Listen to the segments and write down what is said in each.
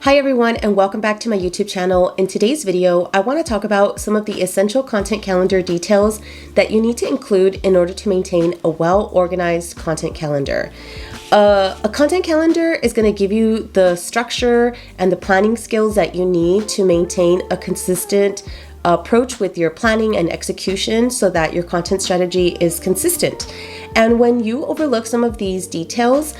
Hi everyone, and welcome back to my YouTube channel. In today's video, I want to talk about some of the essential content calendar details that you need to include in order to maintain a well-organized content calendar. A content calendar is going to give you the structure and the planning skills that you need to maintain a consistent approach with your planning and execution so that your content strategy is consistent. And when you overlook some of these details,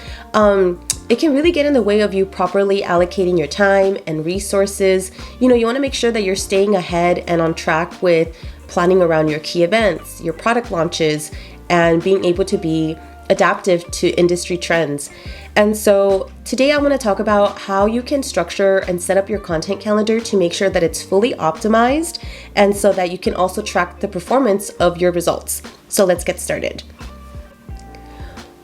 it can really get in the way of you properly allocating your time and resources. You want to make sure that you're staying ahead and on track with planning around your key events, your product launches, and being able to be adaptive to industry trends. And so today I want to talk about how you can structure and set up your content calendar to make sure that it's fully optimized and so that you can also track the performance of your results. So let's get started.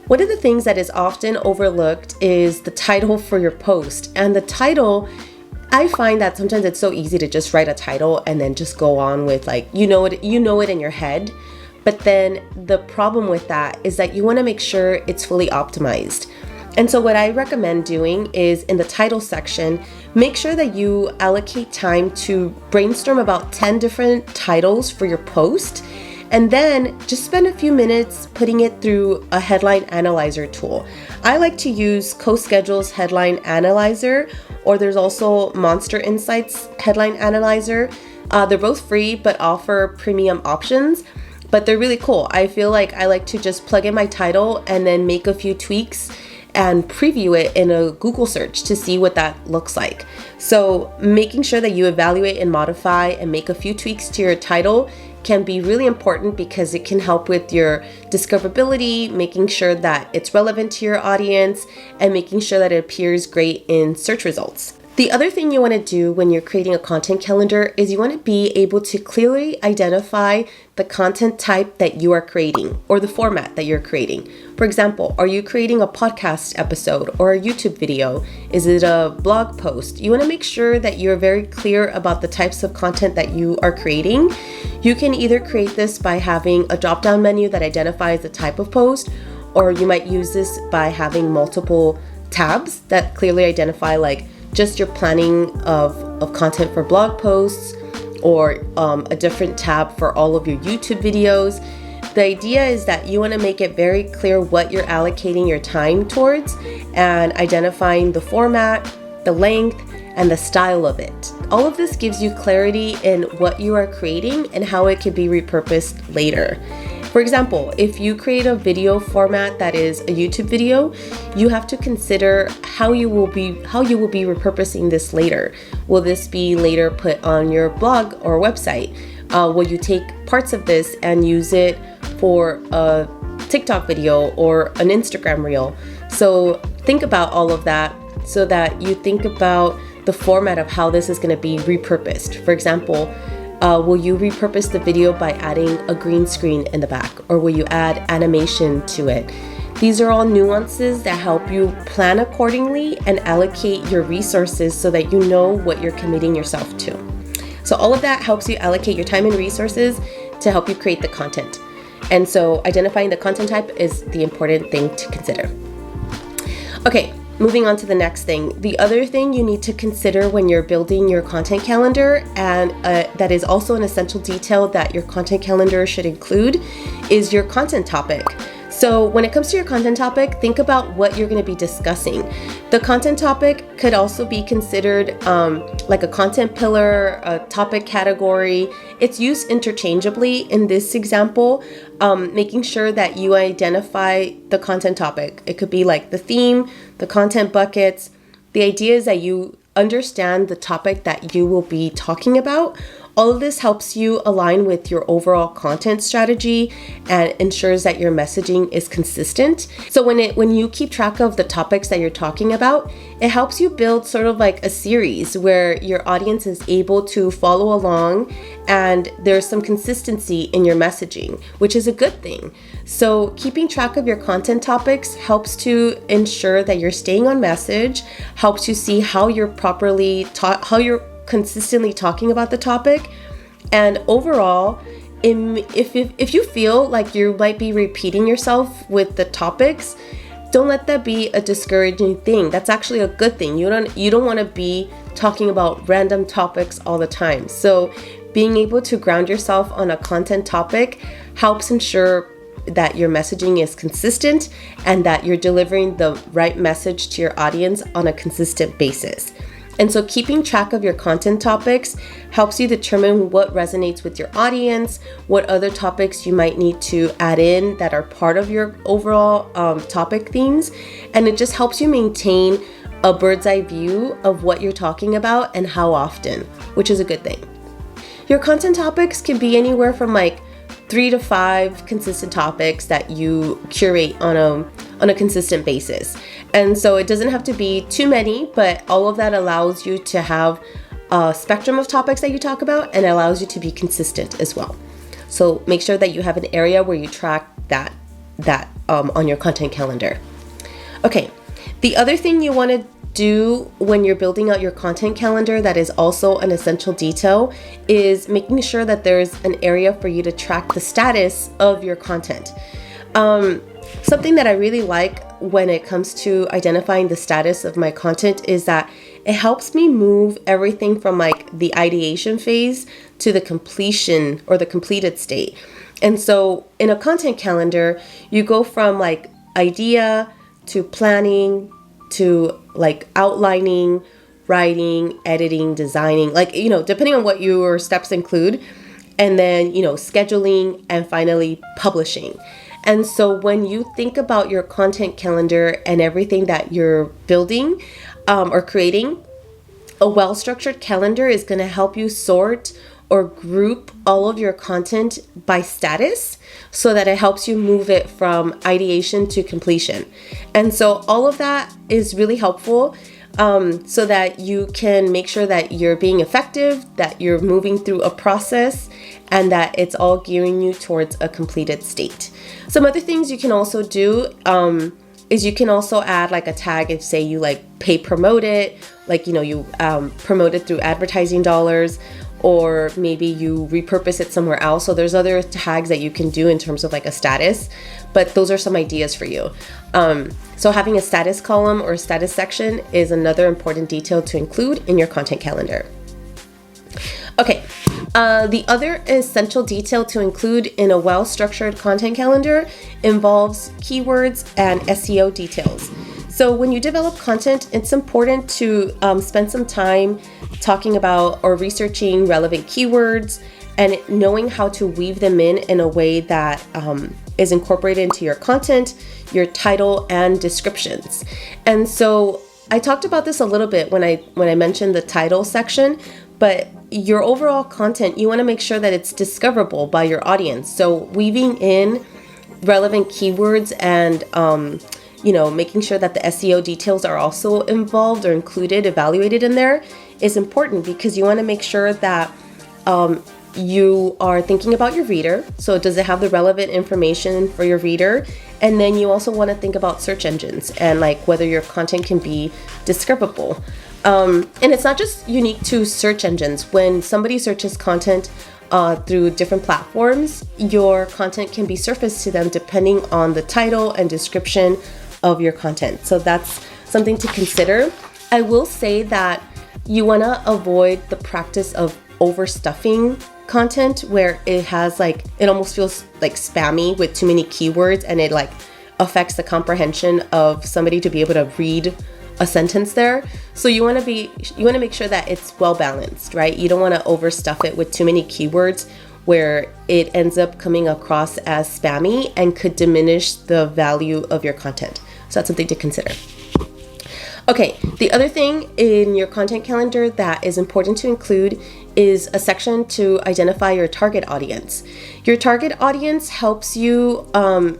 One of the things that is often overlooked is the title for your post. And the title, I find that sometimes it's so easy to just write a title and then just go on with you know it in your head. But then the problem with that is that you want to make sure it's fully optimized. And so what I recommend doing is in the title section, make sure that you allocate time to brainstorm about 10 different titles for your post. And then just spend a few minutes putting it through a headline analyzer tool. I like to use CoSchedule's headline analyzer, or there's also Monster Insight's headline analyzer. They're both free but offer premium options, but they're really cool. I feel like I like to just plug in my title and then make a few tweaks and preview it in a Google search to see what that looks like. So making sure that you evaluate and modify and make a few tweaks to your title can be really important because it can help with your discoverability, making sure that it's relevant to your audience, and making sure that it appears great in search results. The other thing you want to do when you're creating a content calendar is you want to be able to clearly identify the content type that you are creating or the format that you're creating. For example, are you creating a podcast episode or a YouTube video? Is it a blog post? You want to make sure that you're very clear about the types of content that you are creating. You can either create this by having a drop-down menu that identifies the type of post, or you might use this by having multiple tabs that clearly identify just your planning of content for blog posts, or a different tab for all of your YouTube videos. The idea is that you want to make it very clear what you're allocating your time towards and identifying the format, the length, and the style of it. All of this gives you clarity in what you are creating and how it can be repurposed later. For example, if you create a video format that is a YouTube video, you have to consider how you will be repurposing this later. Will this be later put on your blog or website? Will you take parts of this and use it for a TikTok video or an Instagram reel? So think about all of that so that you think about the format of how this is going to be repurposed. For example, will you repurpose the video by adding a green screen in the back, or will you add animation to it? These are all nuances that help you plan accordingly and allocate your resources so that you know what you're committing yourself to. So all of that helps you allocate your time and resources to help you create the content. And so identifying the content type is the important thing to consider. Okay. Moving on to the next thing. The other thing you need to consider when you're building your content calendar, and that is also an essential detail that your content calendar should include, is your content topic. So when it comes to your content topic, think about what you're going to be discussing. The content topic could also be considered like a content pillar, a topic category. It's used interchangeably in this example, making sure that you identify the content topic. It could be like the theme, the content buckets. The idea is that you understand the topic that you will be talking about. All of this helps you align with your overall content strategy and ensures that your messaging is consistent. So when you keep track of the topics that you're talking about, it helps you build sort of like a series where your audience is able to follow along and there's some consistency in your messaging, which is a good thing. So keeping track of your content topics helps to ensure that you're staying on message, helps you see how you're consistently talking about the topic. And overall, if you feel like you might be repeating yourself with the topics, don't let that be a discouraging thing. That's actually a good thing. You don't want to be talking about random topics all the time. So being able to ground yourself on a content topic helps ensure that your messaging is consistent and that you're delivering the right message to your audience on a consistent basis. And so keeping track of your content topics helps you determine what resonates with your audience, what other topics you might need to add in that are part of your overall topic themes. And it just helps you maintain a bird's eye view of what you're talking about and how often, which is a good thing. Your content topics can be anywhere from like 3 to 5 consistent topics that you curate on a consistent basis. And so it doesn't have to be too many, but all of that allows you to have a spectrum of topics that you talk about and allows you to be consistent as well. So make sure that you have an area where you track that on your content calendar. Okay, the other thing you want to do when you're building out your content calendar that is also an essential detail is making sure that there's an area for you to track the status of your content. Something that I really like when it comes to identifying the status of my content is that it helps me move everything from like the ideation phase to the completion or the completed state. And so in a content calendar, you go from like idea to planning to like outlining, writing, editing, designing, like, depending on what your steps include, and then, scheduling, and finally publishing. And so when you think about your content calendar and everything that you're building or creating, a well-structured calendar is going to help you sort or group all of your content by status so that it helps you move it from ideation to completion. And so all of that is really helpful so that you can make sure that you're being effective, that you're moving through a process, and that it's all gearing you towards a completed state. Some other things you can also do is you can also add like a tag if say you like pay promote it, like, you promote it through advertising dollars, or maybe you repurpose it somewhere else. So there's other tags that you can do in terms of like a status, but those are some ideas for you. So having a status column or a status section is another important detail to include in your content calendar. Okay, the other essential detail to include in a well-structured content calendar involves keywords and SEO details. So when you develop content, it's important to spend some time talking about or researching relevant keywords and knowing how to weave them in a way that is incorporated into your content, your title, and descriptions. And so I talked about this a little bit when I mentioned the title section, but your overall content, you want to make sure that it's discoverable by your audience. So weaving in relevant keywords and making sure that the SEO details are also involved or included, evaluated in there is important because you want to make sure that you are thinking about your reader. So does it have the relevant information for your reader? And then you also want to think about search engines and like whether your content can be discoverable. And it's not just unique to search engines. When somebody searches content through different platforms, your content can be surfaced to them depending on the title and description of your content. So that's something to consider. I will say that you want to avoid the practice of overstuffing content where it has like, it almost feels like spammy with too many keywords and it like affects the comprehension of somebody to be able to read a sentence there. So you want to make sure that it's well balanced, right? You don't want to overstuff it with too many keywords where it ends up coming across as spammy and could diminish the value of your content. So that's something to consider. Okay, the other thing in your content calendar that is important to include is a section to identify your target audience. Your target audience helps you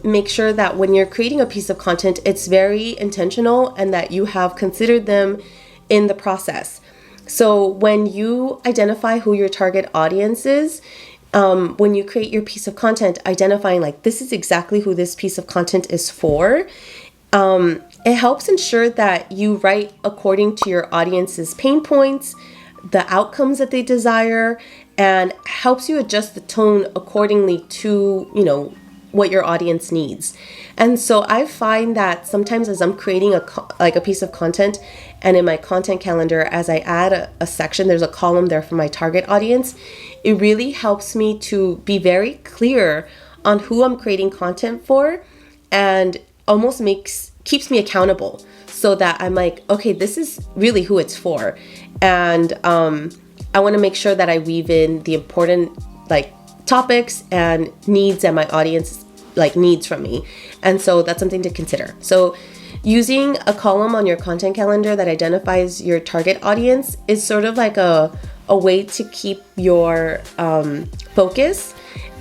make sure that when you're creating a piece of content, it's very intentional and that you have considered them in the process. So when you identify who your target audience is, when you create your piece of content, identifying like this is exactly who this piece of content is for, it helps ensure that you write according to your audience's pain points, the outcomes that they desire, and helps you adjust the tone accordingly to, what your audience needs. And so I find that sometimes as I'm creating a piece of content, and in my content calendar, as I add a section, there's a column there for my target audience, it really helps me to be very clear on who I'm creating content for, and almost keeps me accountable, so that I'm like, okay, this is really who it's for. And I want to make sure that I weave in the important topics and needs that my audience needs from me. And so that's something to consider. So using a column on your content calendar that identifies your target audience is sort of like a way to keep your focus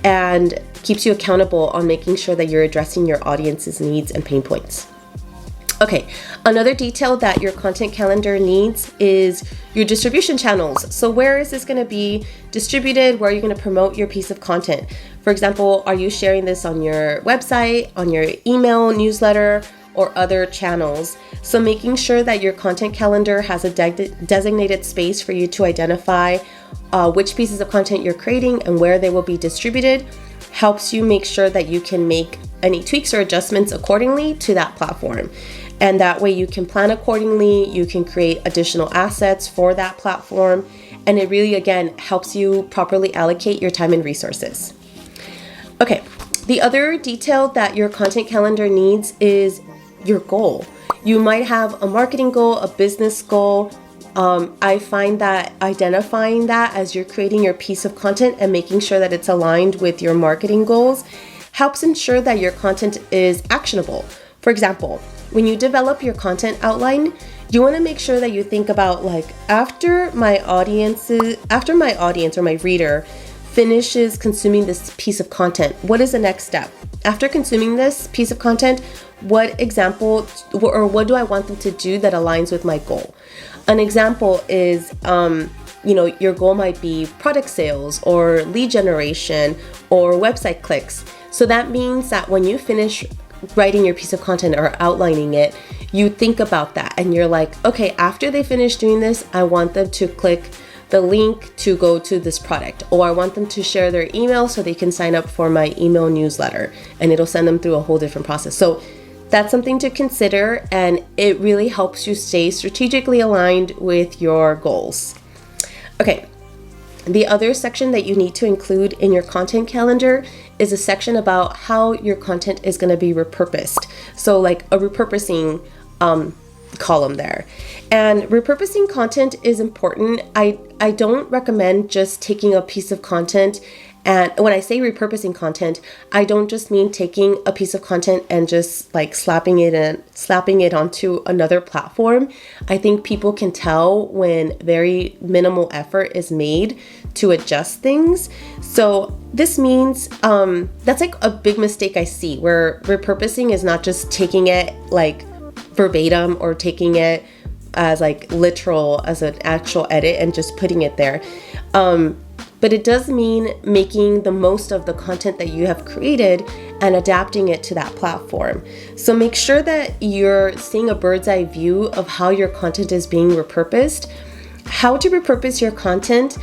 and keeps you accountable on making sure that you're addressing your audience's needs and pain points. Okay, another detail that your content calendar needs is your distribution channels. So where is this going to be distributed? Where are you going to promote your piece of content? For example, are you sharing this on your website, on your email newsletter, or other channels? So making sure that your content calendar has a designated space for you to identify which pieces of content you're creating and where they will be distributed helps you make sure that you can make any tweaks or adjustments accordingly to that platform. And that way you can plan accordingly, you can create additional assets for that platform, and it really, again, helps you properly allocate your time and resources. Okay, the other detail that your content calendar needs is your goal. You might have a marketing goal, a business goal. I find that identifying that as you're creating your piece of content and making sure that it's aligned with your marketing goals helps ensure that your content is actionable. For example, when you develop your content outline, you want to make sure that you think about after my audience or my reader finishes consuming this piece of content, what is the next step? After consuming this piece of content, what example or what do I want them to do that aligns with my goal? An example is, your goal might be product sales or lead generation or website clicks. So that means that when you finish writing your piece of content or outlining it, you think about that and you're like, okay, after they finish doing this, I want them to click the link to go to this product, or I want them to share their email so they can sign up for my email newsletter, and it'll send them through a whole different process. So that's something to consider, and it really helps you stay strategically aligned with your goals. Okay, the other section that you need to include in your content calendar is a section about how your content is going to be repurposed. So like a repurposing column there. And repurposing content is important. I don't recommend just taking a piece of content, and when I say repurposing content, I don't just mean taking a piece of content and just slapping it onto another platform. I think people can tell when very minimal effort is made to adjust things. So this means that's a big mistake I see, where repurposing is not just taking it verbatim or taking it as literal as an actual edit and just putting it there. But it does mean making the most of the content that you have created and adapting it to that platform. So make sure that you're seeing a bird's eye view of how your content is being repurposed. How to repurpose your content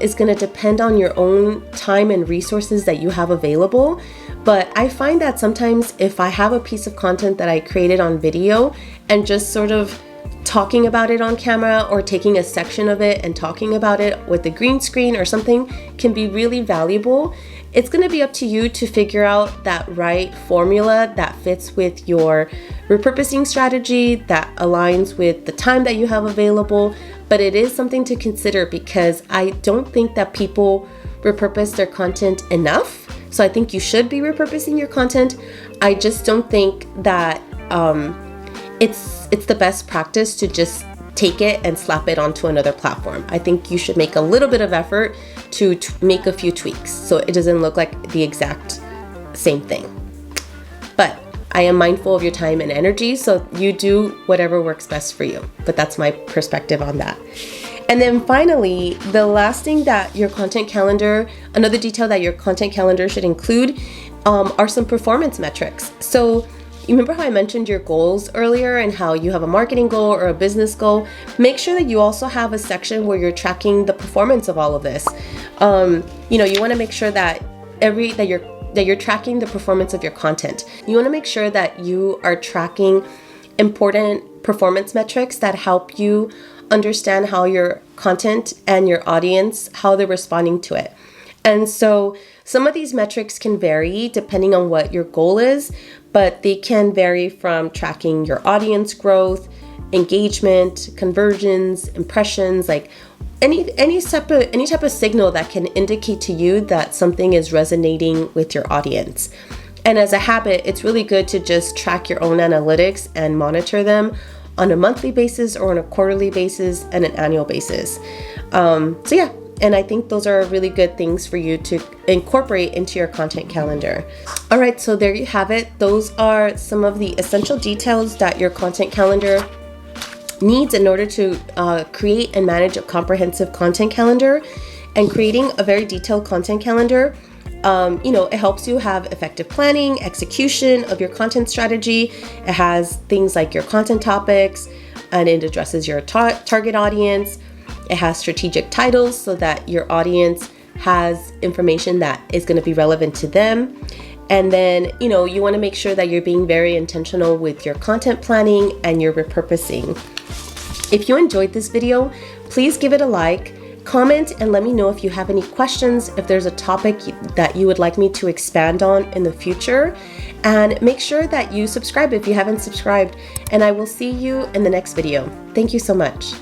is going to depend on your own time and resources that you have available. But I find that sometimes if I have a piece of content that I created on video and just sort of talking about it on camera, or taking a section of it and talking about it with a green screen or something, can be really valuable. It's going to be up to you to figure out that right formula that fits with your repurposing strategy, that aligns with the time that you have available. But it is something to consider, because I don't think that people repurpose their content enough. So I think you should be repurposing your content. I just don't think that it's the best practice to just take it and slap it onto another platform. I think you should make a little bit of effort to make a few tweaks so it doesn't look like the exact same thing. But I am mindful of your time and energy, so you do whatever works best for you. But that's my perspective on that. And then finally, the last thing that your content calendar, another detail that your content calendar should include are some performance metrics. So you remember how I mentioned your goals earlier and how you have a marketing goal or a business goal? Make sure that you also have a section where you're tracking the performance of all of this. You want to make sure that your that you're tracking the performance of your content. You want to make sure that you are tracking important performance metrics that help you understand how your content and your audience, how they're responding to it. And so some of these metrics can vary depending on what your goal is, but they can vary from tracking your audience growth, engagement, conversions, impressions, like any type of signal that can indicate to you that something is resonating with your audience. And as a habit, it's really good to just track your own analytics and monitor them on a monthly basis or on a quarterly basis and an annual basis. And I think those are really good things for you to incorporate into your content calendar. All right, so there you have it. Those are some of the essential details that your content calendar needs in order to create and manage a comprehensive content calendar. And creating a very detailed content calendar, it helps you have effective planning, execution of your content strategy. It has things like your content topics, and it addresses your target audience. It has strategic titles so that your audience has information that is going to be relevant to them. And then, you want to make sure that you're being very intentional with your content planning and your repurposing. If you enjoyed this video, please give it a like, comment, and let me know if you have any questions, if there's a topic that you would like me to expand on in the future. And make sure that you subscribe if you haven't subscribed, and I will see you in the next video. Thank you so much.